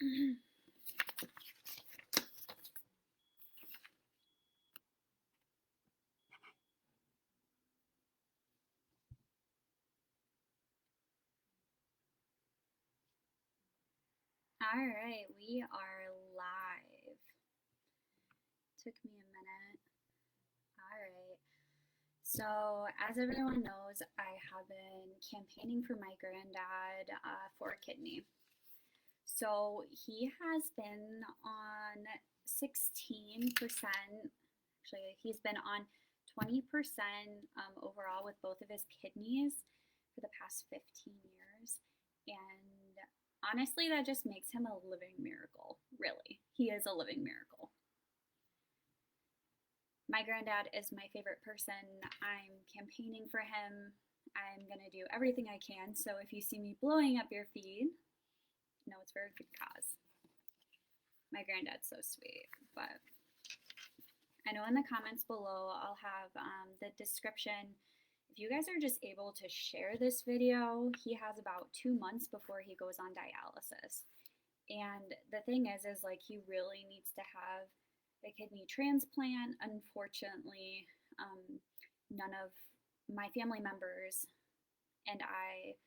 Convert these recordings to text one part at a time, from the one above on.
All right, we are live. Took me a minute. All right. So, as everyone knows, I have been campaigning for my granddad for a kidney. So, he has been on 16%. Actually, he's been on 20% overall with both of his kidneys for the past 15 years. And honestly, that just makes him a living miracle. Really, he is a living miracle. My granddad is my favorite person. I'm campaigning for him. I'm going to do everything I can. So if you see me blowing up your feed, know it's for a good cause. My granddad's so sweet. But I know in the comments below, I'll have the description. If you guys are just able to share this video, he has about 2 months before he goes on dialysis. And the thing is like he really needs to have a kidney transplant. Unfortunately, none of my family members and I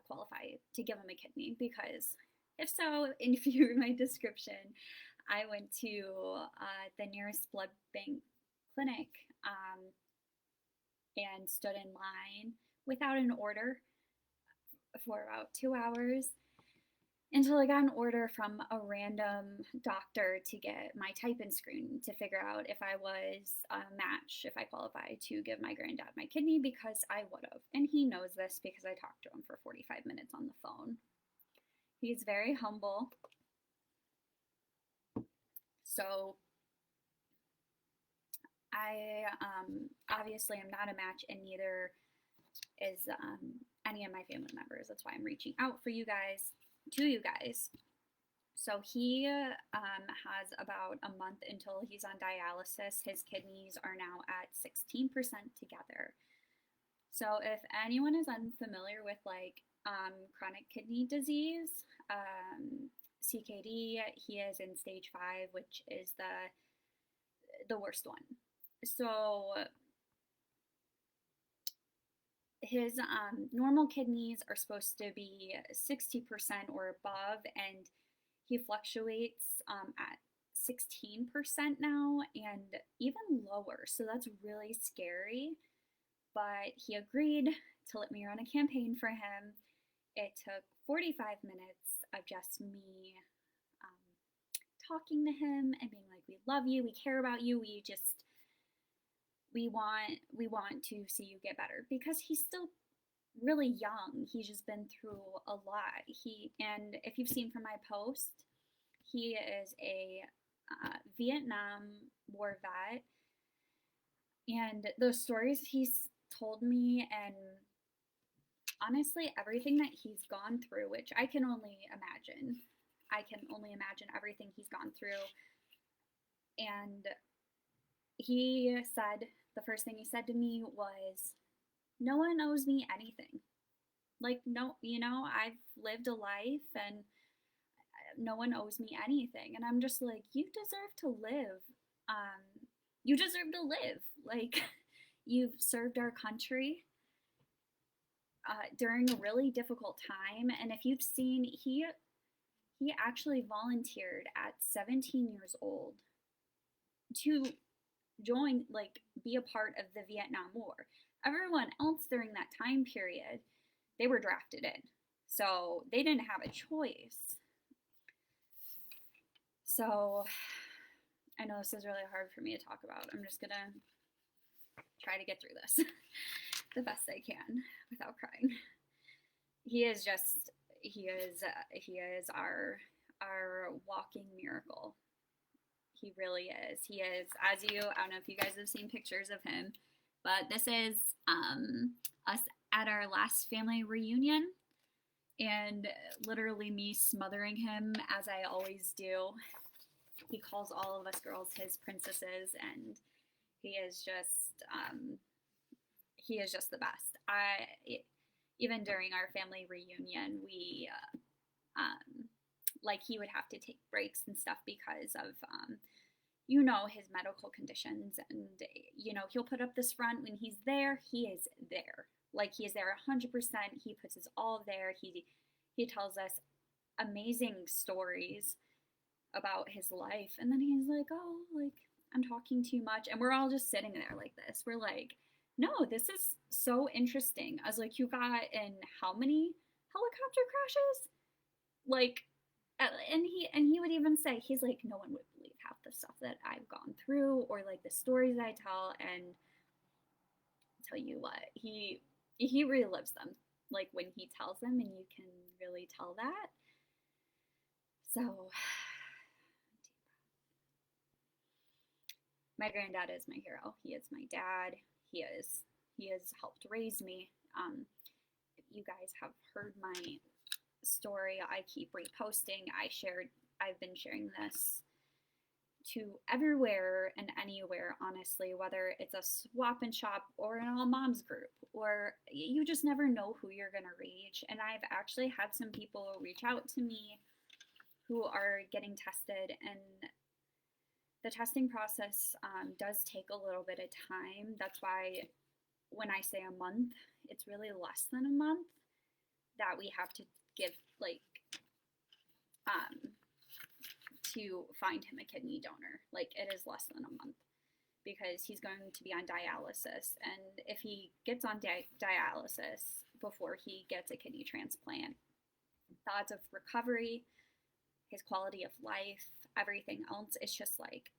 qualify to give him a kidney, because if so, if you read my description, I went to the nearest blood bank clinic and stood in line without an order for about 2 hours until I got an order from a random doctor to get my type-in screen to figure out if I was a match, if I qualify to give my granddad my kidney, because I would have. And he knows this because I talked to him for 45 minutes on the phone. He's very humble. So I obviously am not a match, and neither is any of my family members. That's why I'm reaching out for you guys, to you guys. So he has about a month until he's on dialysis. His kidneys are now at 16% together. So if anyone is unfamiliar with like chronic kidney disease, CKD, he is in stage 5, which is the worst one. So his normal kidneys are supposed to be 60% or above, and he fluctuates at 16% now and even lower. So that's really scary. But he agreed to let me run a campaign for him. It took 45 minutes of just me talking to him and being like, we love you, we care about you, we want to see you get better, because he's still really young. He's just been through a lot. And if you've seen from my post, he is a Vietnam War vet, and those stories he's told me, and honestly everything that he's gone through, which I can only imagine everything he's gone through. And he said, the first thing he said to me was, no one owes me anything. Like, no, I've lived a life and no one owes me anything. And I'm just like, you deserve to live. You deserve to live. Like, you've served our country during a really difficult time. And if you've seen, he actually volunteered at 17 years old to join, like, be a part of the Vietnam War. Everyone else during that time period, they were drafted in. So they didn't have a choice. So I know this is really hard for me to talk about. I'm just gonna try to get through this the best I can without crying. He is our walking miracle. He really is. He is, I don't know if you guys have seen pictures of him, but this is us at our last family reunion, and literally me smothering him as I always do. He calls all of us girls his princesses, and he is just the best. Even during our family reunion, we like he would have to take breaks and stuff because of you know, his medical conditions. And you know, he'll put up this front. When he's there, he is there. Like, he is there 100%. He puts his all there. He tells us amazing stories about his life, and then he's like, oh, like, I'm talking too much, and we're all just sitting there like this. We're like, no, this is so interesting. I was like, you got in how many helicopter crashes? Like, and he would even say, he's like, no one would believe half the stuff that I've gone through, or like the stories I tell. And I'll tell you what, he relives them, like, when he tells them, and you can really tell that. So my granddad is my hero. He is my dad. He has helped raise me. If you guys have heard my story, I keep reposting. I've been sharing this to everywhere and anywhere, honestly, whether it's a swap and shop or an all moms group, or you just never know who you're going to reach. And I've actually had some people reach out to me who are getting tested, and the testing process does take a little bit of time. That's why when I say a month, it's really less than a month that we have to give, like, to find him a kidney donor. Like, it is less than a month, because he's going to be on dialysis. And if he gets on dialysis before he gets a kidney transplant, the odds of recovery, his quality of life, everything else, it's just like,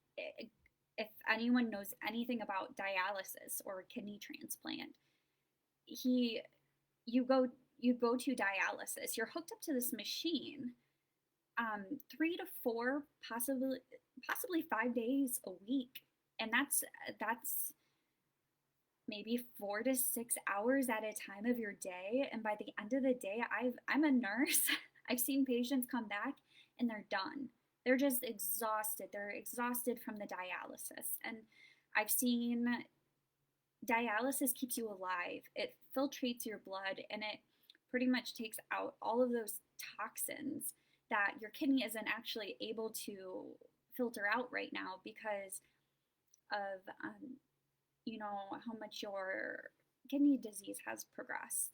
if anyone knows anything about dialysis or kidney transplant, you go to dialysis, you're hooked up to this machine 3 to 4, possibly 5 days a week, and that's maybe 4 to 6 hours at a time of your day. And by the end of the day, I'm a nurse. I've seen patients come back and they're done. They're just exhausted. They're exhausted from the dialysis. And I've seen dialysis keeps you alive. It filtrates your blood, and it pretty much takes out all of those toxins that your kidney isn't actually able to filter out right now because of, you know, how much your kidney disease has progressed.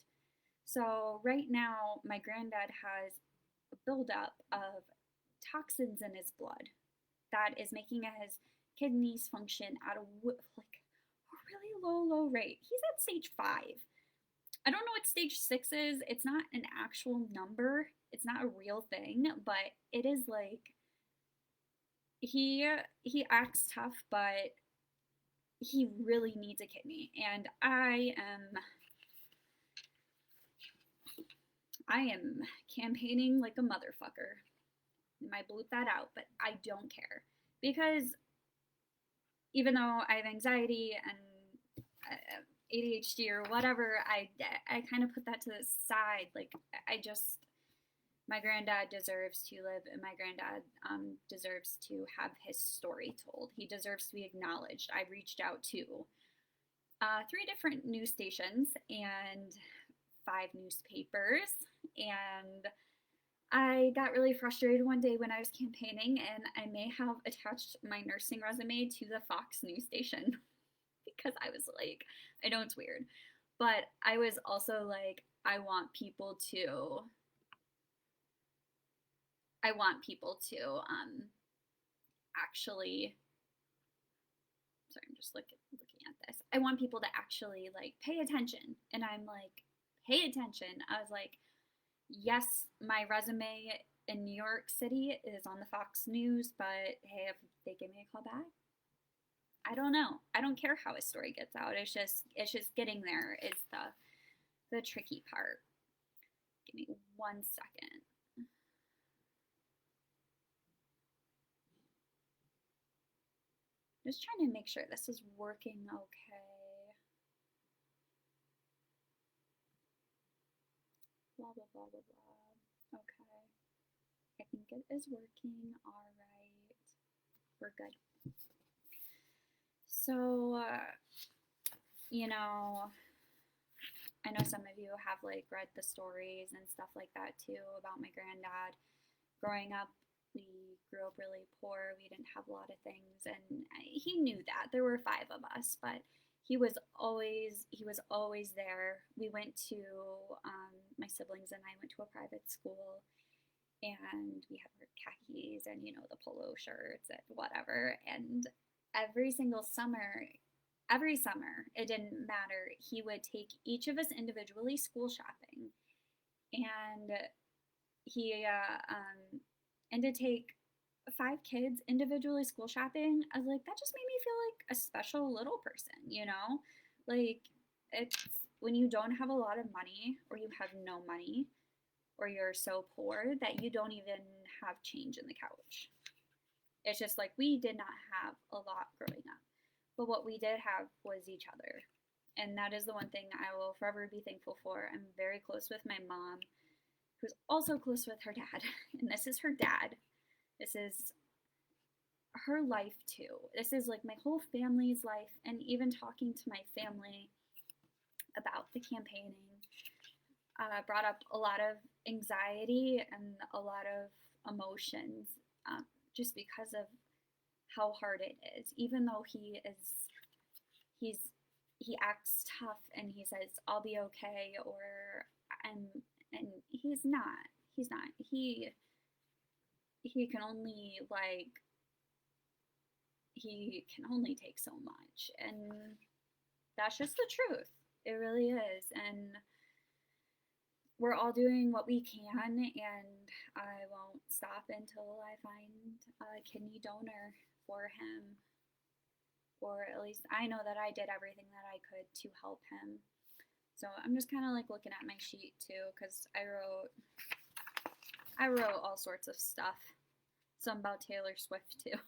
So right now, my granddad has a buildup of toxins in his blood that is making his kidneys function at a really low rate. He's at stage 5. I don't know what stage 6 is. It's not an actual number. It's not a real thing, but it is like, he acts tough, but he really needs a kidney. And I am campaigning like a motherfucker. I might bleep that out, but I don't care, because even though I have anxiety and ADHD or whatever, I kind of put that to the side. Like, my granddad deserves to live, and my granddad deserves to have his story told. He deserves to be acknowledged. I reached out to 3 different news stations and 5 newspapers, and I got really frustrated one day when I was campaigning, and I may have attached my nursing resume to the Fox news station because I was like, I know it's weird, but I was also like, I want people to actually, sorry, I'm just looking at this. I want people to actually, like, pay attention. And I'm like, pay attention. I was like, yes, my resume in New York City is on the Fox News, but hey, if they give me a call back, I don't know. I don't care how a story gets out. It's just getting there is the tricky part. Give me 1 second. Just trying to make sure this is working okay. Blah, blah, blah, blah, blah. Okay. I think it is working. All right. We're good. So, you know, I know some of you have, like, read the stories and stuff like that too about my granddad. growing up, we grew up really poor. We didn't have a lot of things, and he knew that. There were five of us, but he was always there. We went to my siblings and I went to a private school, and we had our khakis and the polo shirts and whatever. And every single summer, every summer, it didn't matter. He would take each of us individually school shopping, and he and to take five kids individually school shopping, I was like, that just made me feel like a special little person. Like, it's when you don't have a lot of money, or you have no money, or you're so poor that you don't even have change in the couch. It's just like we did not have a lot growing up. But what we did have was each other. And that is the one thing I will forever be thankful for. I'm very close with my mom, who's also close with her dad. And this is her dad. This is her life too. This is like my whole family's life. And even talking to my family about the campaigning brought up a lot of anxiety and a lot of emotions, just because of how hard it is. Even though he acts tough and he says I'll be okay, and he's not. He can only take so much, and that's just the truth. It really is. And we're all doing what we can, and I won't stop until I find a kidney donor for him. Or at least I know that I did everything that I could to help him. So I'm just kind of like looking at my sheet too, because I wrote all sorts of stuff. Some about Taylor Swift too.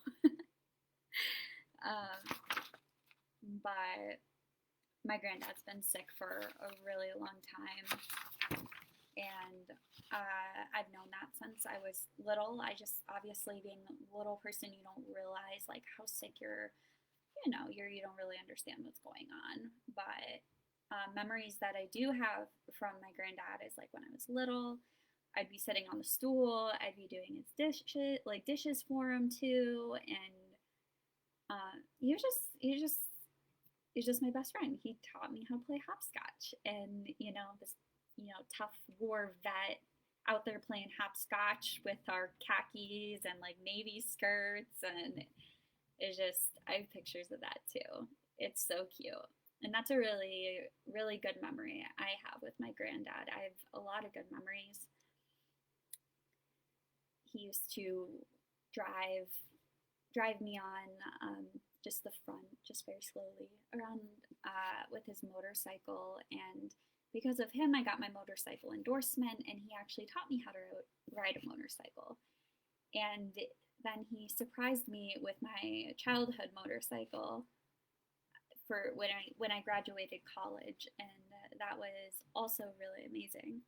But my granddad's been sick for a really long time, and I've known that since I was little. I just, obviously being a little person, you don't realize like how sick you don't really understand what's going on. But memories that I do have from my granddad is like when I was little, I'd be sitting on the stool, I'd be doing his dishes for him too, and he's just my best friend. He taught me how to play hopscotch, and this tough war vet out there playing hopscotch with our khakis and like navy skirts, and it's just, I have pictures of that too. It's so cute. And that's a really, really good memory I have with my granddad. I have a lot of good memories. He used to drive me on just the front, just very slowly around with his motorcycle. And because of him, I got my motorcycle endorsement, and he actually taught me how to ride a motorcycle. And then he surprised me with my childhood motorcycle for when I graduated college, and that was also really amazing.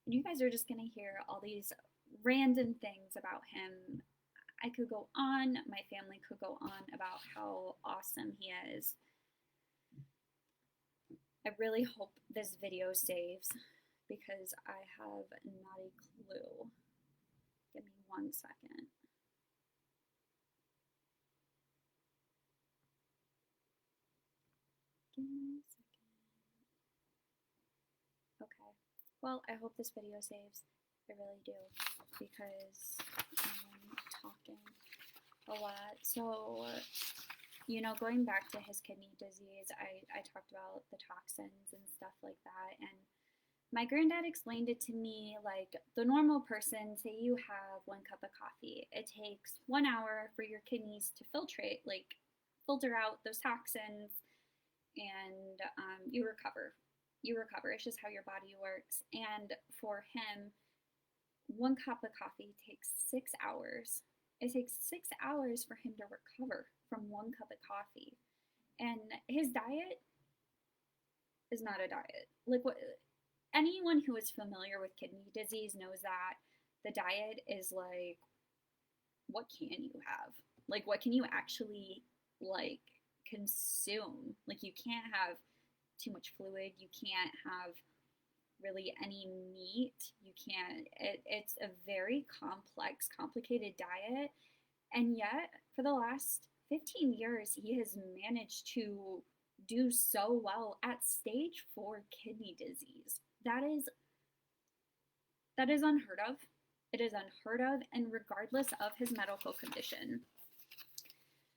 And you guys are just gonna hear all these random things about him. I could go on, my family could go on about how awesome he is. I really hope this video saves, because I have not a clue. Give me 1 second. Give me a second. Okay. Well, I hope this video saves. I really do, because I'm talking a lot. So, going back to his kidney disease, I talked about the toxins and stuff like that. And my granddad explained it to me like the normal person. Say you have 1 cup of coffee. It takes 1 hour for your kidneys to filter out those toxins, and you recover. It's just how your body works. And for him, 1 cup of coffee takes 6 hours. It takes 6 hours for him to recover from 1 cup of coffee. And his diet is not a diet. Like, anyone who is familiar with kidney disease knows that the diet is like, what can you have? Like, what can you actually consume? Like, you can't have too much fluid. You can't have really any meat. You can't, it's a very complex, complicated diet. And yet, for the last 15 years, he has managed to do so well at stage 4 kidney disease. That is unheard of. It is unheard of, and regardless of his medical condition.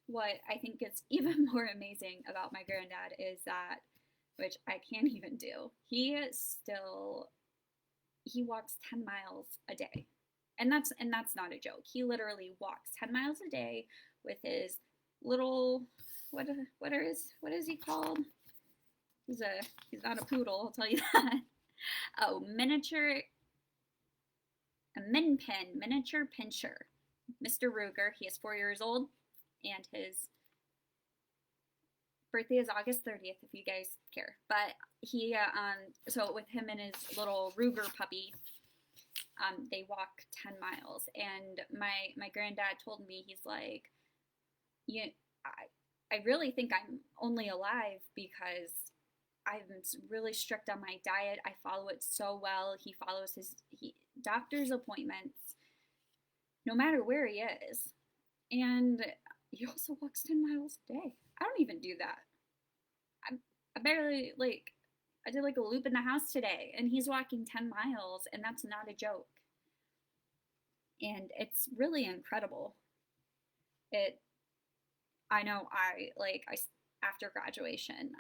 What I think is even more amazing about my granddad is that, which I can't even do, he walks 10 miles a day. And that's not a joke. He literally walks 10 miles a day with his little, what is he called? He's not a poodle, I'll tell you that. Oh, miniature pinscher. Mr. Ruger. He is 4 years old, and his birthday is August 30th, if you guys care. But he, so with him and his little Ruger puppy, they walk 10 miles. And my granddad told me, he's like, I really think I'm only alive because I'm really strict on my diet. I follow it so well. He follows his doctor's appointments no matter where he is. And he also walks 10 miles a day. I don't even do that. I barely, I did a loop in the house today, and he's walking 10 miles, and that's not a joke. And it's really incredible. I know after graduation,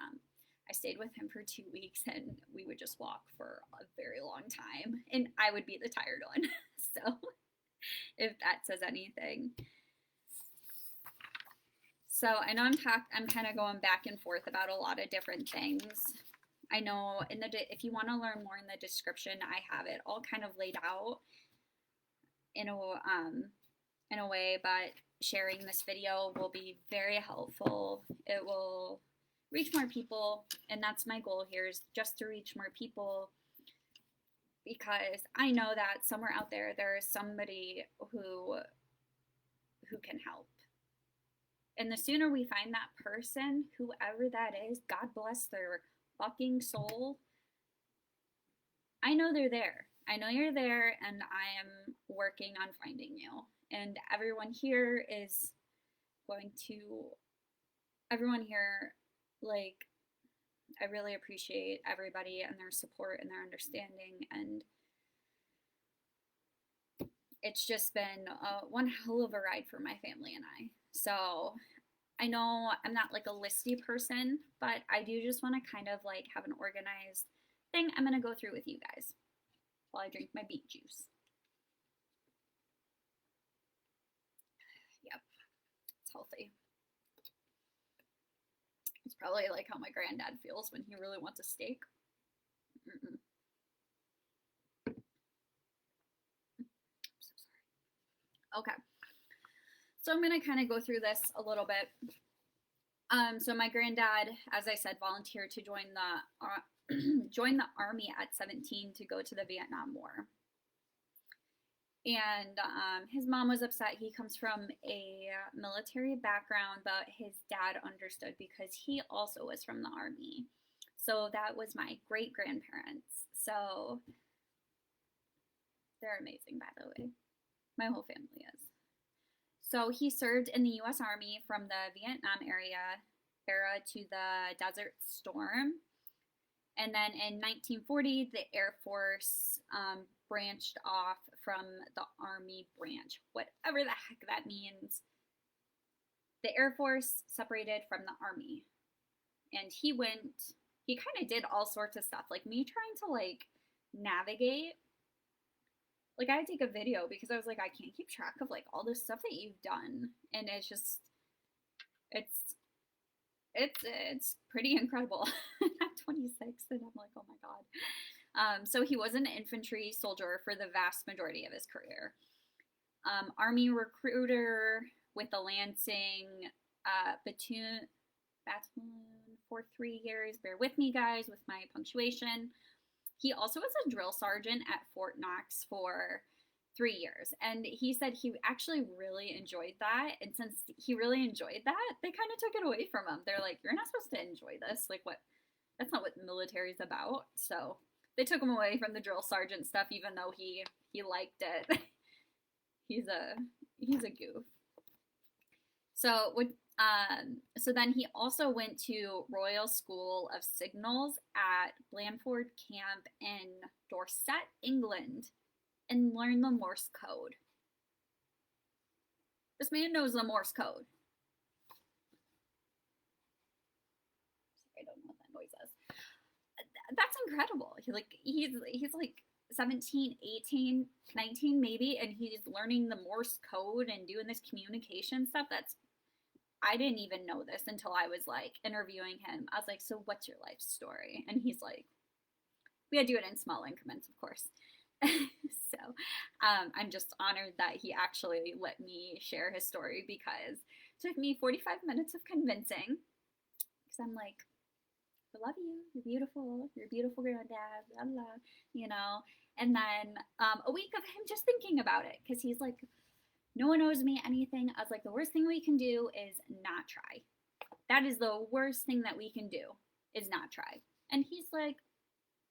I stayed with him for 2 weeks, and we would just walk for a very long time, and I would be the tired one. So if that says anything. So I know I'm kind of going back and forth about a lot of different things. I know if you want to learn more in the description, I have it all kind of laid out in a way, but sharing this video will be very helpful. It will reach more people, and that's my goal here, is just to reach more people, because I know that somewhere out there is somebody who can help. And the sooner we find that person, whoever that is, God bless their fucking soul, I know they're there. I know you're there, and I am working on finding you. And everyone here, I really appreciate everybody and their support and their understanding, and it's just been one hell of a ride for my family and I. So I know I'm not a listy person, but I do just want to kind of have an organized thing I'm going to go through with you guys while I drink my beet juice. Yep, it's healthy. It's probably how my granddad feels when he really wants a steak. Mm-mm. I'm so sorry. Okay. So I'm going to kind of go through this a little bit. So my granddad, as I said, volunteered to join the Army at 17 to go to the Vietnam War. And his mom was upset. He comes from a military background, but his dad understood because he also was from the Army. So that was my great-grandparents. So they're amazing, by the way. My whole family is. So he served in the U.S. Army from the Vietnam era to the Desert Storm. And then in 1940, the Air Force branched off from the Army branch, whatever the heck that means. The Air Force separated from the Army. And he kind of did all sorts of stuff. Me trying to navigate. I had to take a video because I was I can't keep track of all this stuff that you've done. And it's just, it's pretty incredible. I'm 26 and I'm oh my God. So he was an infantry soldier for the vast majority of his career. Army recruiter with the Lansing platoon for 3 years. Bear with me, guys, with my punctuation. He also was a drill sergeant at Fort Knox for 3 years. And he said he actually really enjoyed that. And since he really enjoyed that, they kind of took it away from him. They're you're not supposed to enjoy this. What? That's not what the military is about. So They took him away from the drill sergeant stuff, even though he liked it. he's a goof. So so then he also went to Royal School of Signals at Blandford Camp in Dorset, England, and learned the Morse code. This man knows the Morse code. I don't know what that noise is. That's incredible. He's like 17, 18, 19 maybe, and he's learning the Morse code and doing this communication stuff. I didn't even know this until I was like interviewing him. I was like, so what's your life story? And he's like, we had to do it in small increments, of course. So I'm just honored that he actually let me share his story, because it took me 45 minutes of convincing, because I'm like, I love you, you're beautiful granddad, blah, blah, you know. And then a week of him just thinking about it, because he's like, no one owes me anything. I was like, the worst thing we can do is not try. That is the worst thing that we can do, is not try. And he's like,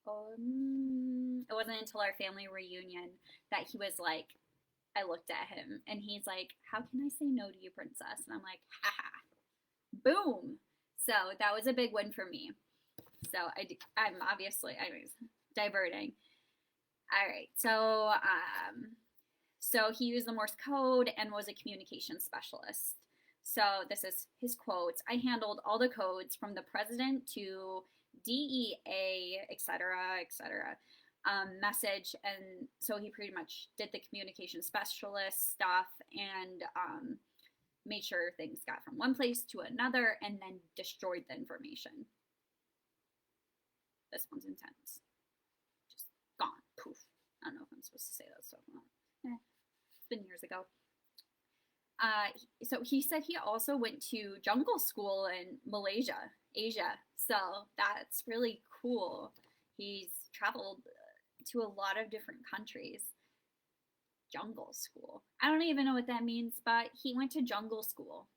it wasn't until our family reunion that he was like, I looked at him and he's like, how can I say no to you, princess? And I'm like, haha, boom. So that was a big win for me. So I'm obviously, anyways, diverting. All right. So he used the Morse code and was a communication specialist. So this is his quotes. I handled all the codes from the president to DEA, etc., message. And so he pretty much did the communication specialist stuff and made sure things got from one place to another and then destroyed the information. This one's intense. Just gone. Poof. I don't know if I'm supposed to say that stuff. It's been years ago. So he said he also went to jungle school in Malaysia, Asia. So that's really cool. He's traveled to a lot of different countries. Jungle school. I don't even know what that means, but he went to jungle school.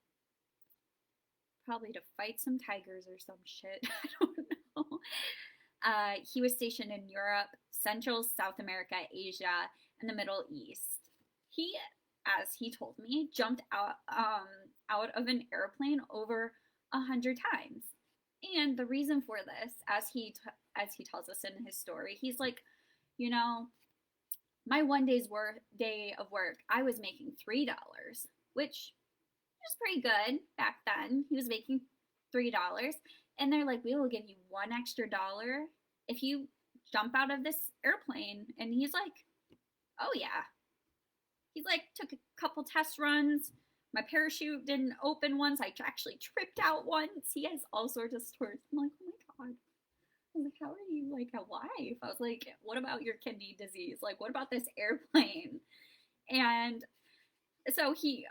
Probably to fight some tigers or some shit. I don't know. He was stationed in Europe, Central, South America, Asia, and the Middle East. He, as he told me, jumped out of an airplane over 100 times. And the reason for this, as he tells us in his story, he's like, you know, my one day of work, I was making $3, which was pretty good back then. He was making $3, and they're like, we will give you $1 extra if you jump out of this airplane. And he's like, oh yeah. He's like, took a couple test runs. My parachute didn't open once. I actually tripped out once. He has all sorts of stories. I'm like, oh my God. I was like, how are you like alive? I was like, what about your kidney disease? Like, what about this airplane? And so he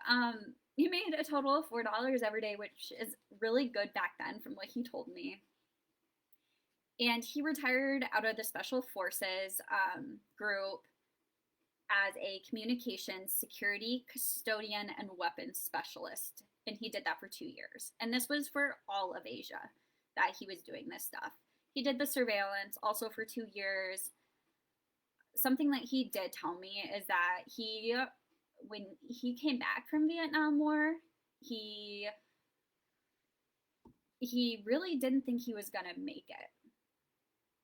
made a total of $4 every day, which is really good back then from what he told me. And he retired out of the Special Forces group as a communications, security, custodian, and weapons specialist. And he did that for 2 years. And this was for all of Asia that he was doing this stuff. He did the surveillance also for 2 years. Something that he did tell me is that when he came back from Vietnam War, he really didn't think he was gonna make it.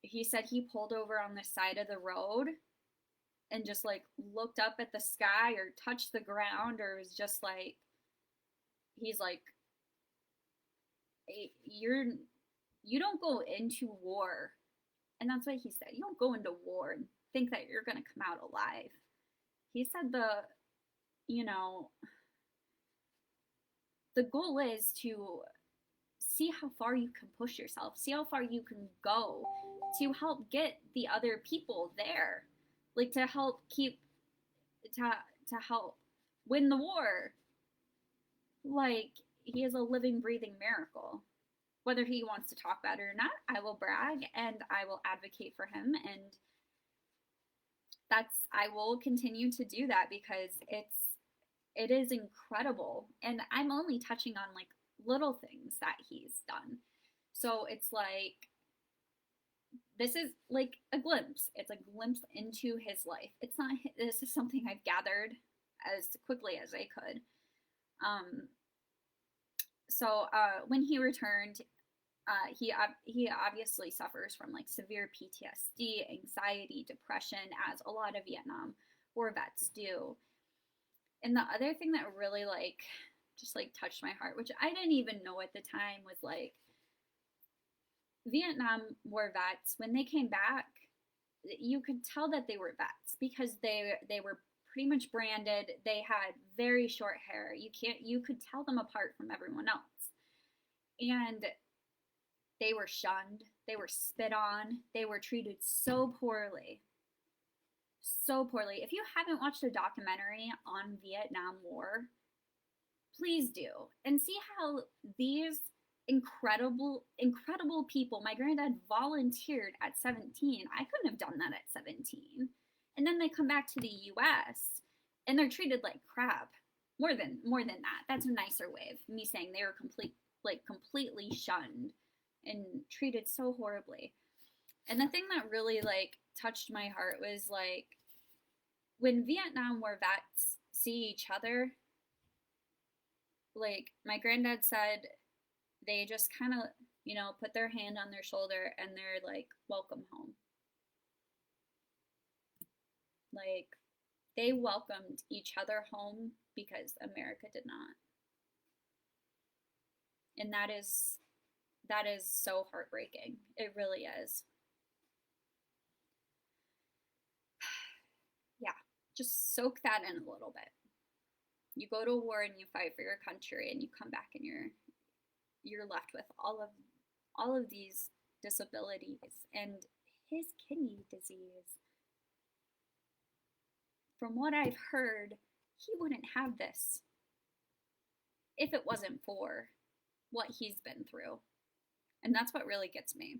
He said he pulled over on the side of the road and just like looked up at the sky or touched the ground, or was just like, he's like, hey, you don't go into war. And that's what he said. You don't go into war and think that you're going to come out alive. He said the goal is to see how far you can push yourself, see how far you can go to help get the other people there, like to help to help win the war. Like, he is a living, breathing miracle. Whether he wants to talk about it or not, I will brag and I will advocate for him, and I will continue to do that because it is incredible. And I'm only touching on like little things that he's done. So it's like, this is like a glimpse. It's a glimpse into his life. It's not, this is something I've gathered as quickly as I could. Um, when he returned, he obviously suffers from like severe PTSD, anxiety, depression, as a lot of Vietnam War vets do. And the other thing that really like just like touched my heart, which I didn't even know at the time, was like Vietnam War vets, when they came back, you could tell that they were vets because they were pretty much branded. They had very short hair. You could tell them apart from everyone else. And they were shunned, they were spit on, they were treated so poorly. So poorly. If you haven't watched a documentary on Vietnam War, please do and see how these incredible people, my granddad volunteered at 17. I couldn't have done that at 17. And then they come back to the US and they're treated like crap. More than that. That's a nicer way of me saying they were completely shunned and treated so horribly. And the thing that really like touched my heart was like when Vietnam War vets see each other, like my granddad said, they just kind of, put their hand on their shoulder and they're like, welcome home. Like they welcomed each other home because America did not. And that is so heartbreaking. It really is. Yeah, just soak that in a little bit. You go to war and you fight for your country and you come back and you're left with all of these disabilities and his kidney disease. From what I've heard, he wouldn't have this if it wasn't for what he's been through. And that's what really gets me.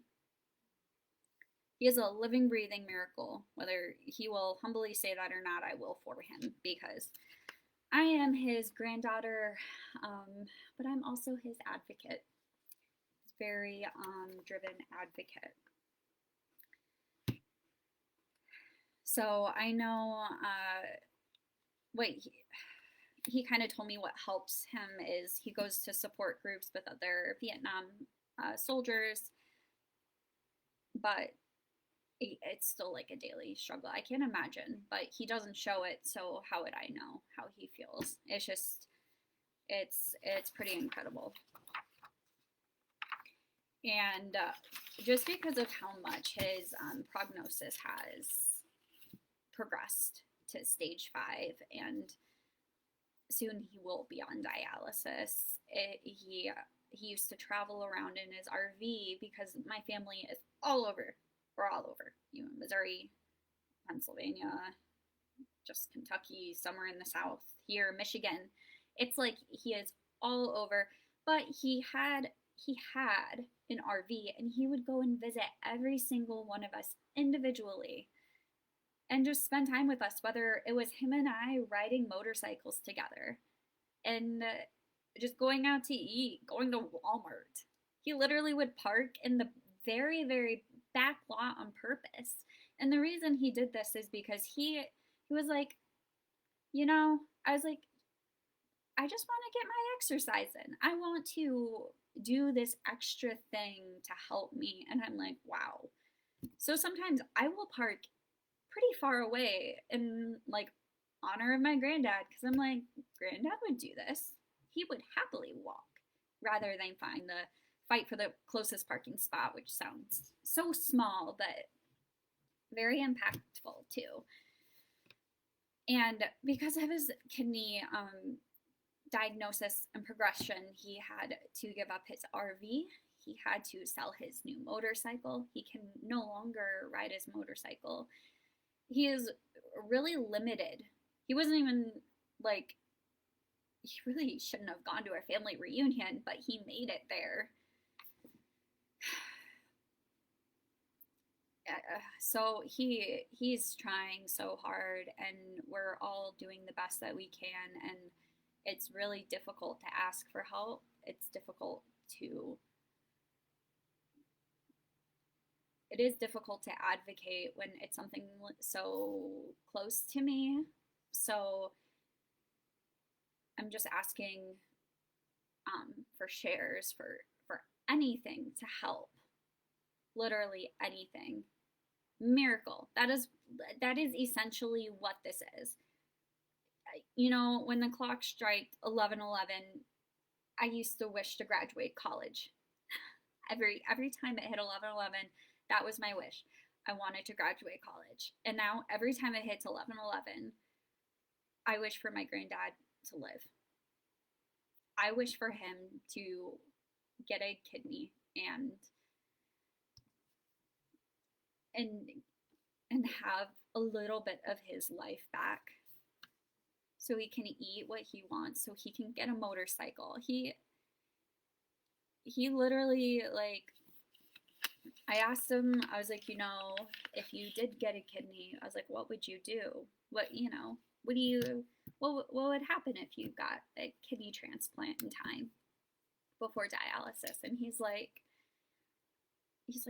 He is a living, breathing miracle. Whether he will humbly say that or not, I will for him, because I am his granddaughter, but I'm also his advocate. Very driven advocate. So I know he kind of told me what helps him is he goes to support groups with other Vietnam soldiers, but it's still like a daily struggle. I can't imagine, but he doesn't show it, so how would I know how he feels? It's just, it's pretty incredible. And just because of how much his prognosis has progressed to stage 5, and soon he will be on dialysis. He used to travel around in his RV because my family is all over. We're all over. Missouri, Pennsylvania, just Kentucky, somewhere in the South, here, Michigan. It's like he is all over. But he had an RV, and he would go and visit every single one of us individually and just spend time with us, whether it was him and I riding motorcycles together and just going out to eat, going to Walmart. He literally would park in the very, very back lot on purpose. And the reason he did this is because he was like, I was like, I just want to get my exercise in. I want to do this extra thing to help me. And I'm like, wow. So sometimes I will park pretty far away in like honor of my granddad, because I'm like, Granddad would do this. He would happily walk rather than fight for the closest parking spot, which sounds so small, but very impactful too. And because of his kidney diagnosis and progression, he had to give up his RV. He had to sell his new motorcycle. He can no longer ride his motorcycle. He is really limited. He wasn't even like, he really shouldn't have gone to our family reunion, but he made it there. So he's trying so hard, and we're all doing the best that we can, and it's really difficult to ask for help. It's difficult to it is difficult to advocate when it's something so close to me. So I'm just asking for shares for anything to help, literally anything. Miracle. That is essentially what this is. You know, when the clock struck 11:11, I used to wish to graduate college. Every time it hit 11:11, that was my wish. I wanted to graduate college. And now every time it hits 11:11, I wish for my granddad to live. I wish for him to get a kidney and have a little bit of his life back, so he can eat what he wants, so he can get a motorcycle. He literally, like, I asked him, I was like, you know, if you did get a kidney, I was like, what would you do? What would happen if you got a kidney transplant in time before dialysis? And he's like,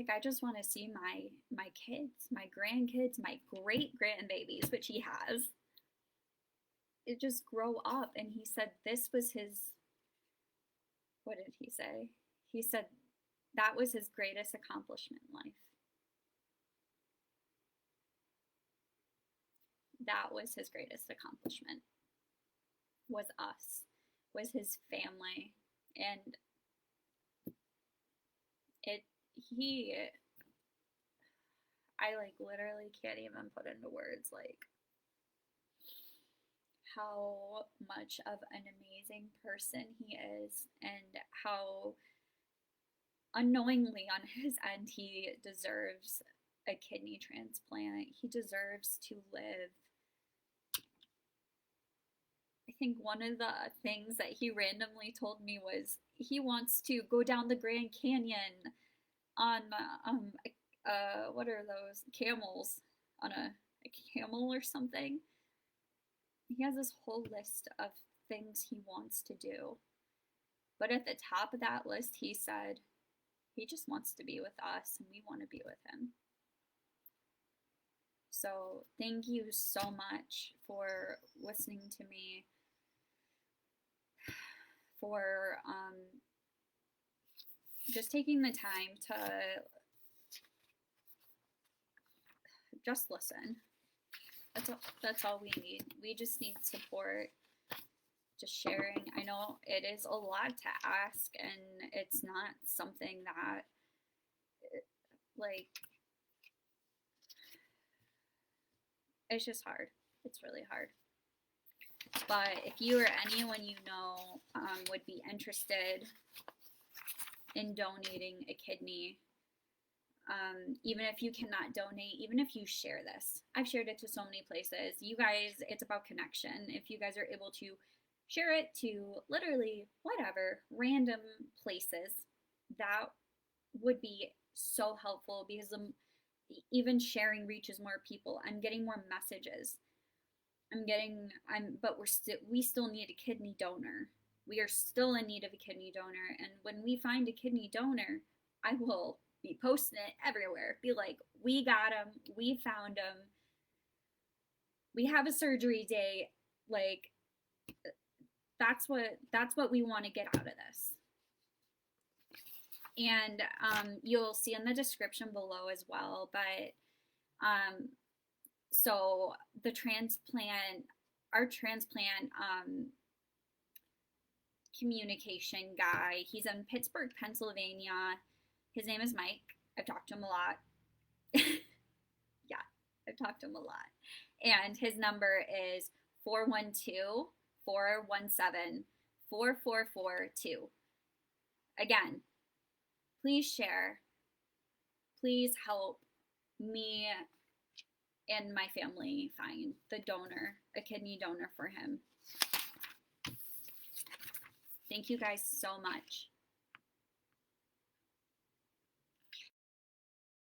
I just want to see my kids, my grandkids, my great grandbabies, which he has, it just grow up. And he said this was his, what did he say? He said that was his greatest accomplishment in life. That was his greatest accomplishment, was us, was his family. And I like literally can't even put into words like how much of an amazing person he is, and how unknowingly on his end he deserves a kidney transplant. He deserves to live. I think one of the things that he randomly told me was he wants to go down the Grand Canyon on what are those, camels, on a camel or something. He has this whole list of things he wants to do, but at the top of that list he said he just wants to be with us, and we want to be with him. So thank you so much for listening to me, for just taking the time to just listen. That's all we need. We just need support, just sharing. I know it is a lot to ask, and it's not something that, like, it's just hard. It's really hard. But if you or anyone you know would be interested in donating a kidney, even if you cannot donate, even if you share this, I've shared it to so many places. You guys, it's about connection. If you guys are able to share it to literally whatever, random places, that would be so helpful, because even sharing reaches more people. I'm getting more messages. But we still need a kidney donor. We are still in need of a kidney donor. And when we find a kidney donor, I will be posting it everywhere. Be like, we got him. We found him. We have a surgery date. Like, that's what we want to get out of this. And you'll see in the description below as well. But so the transplant, our transplant communication guy, he's in Pittburg, Pennsylvania. His name is Mike. I've talked to him a lot. Yeah, I've talked to him a lot. And his number is 412-417-4442. Again, please share. Please help me and my family find the donor, a kidney donor for him. Thank you guys so much.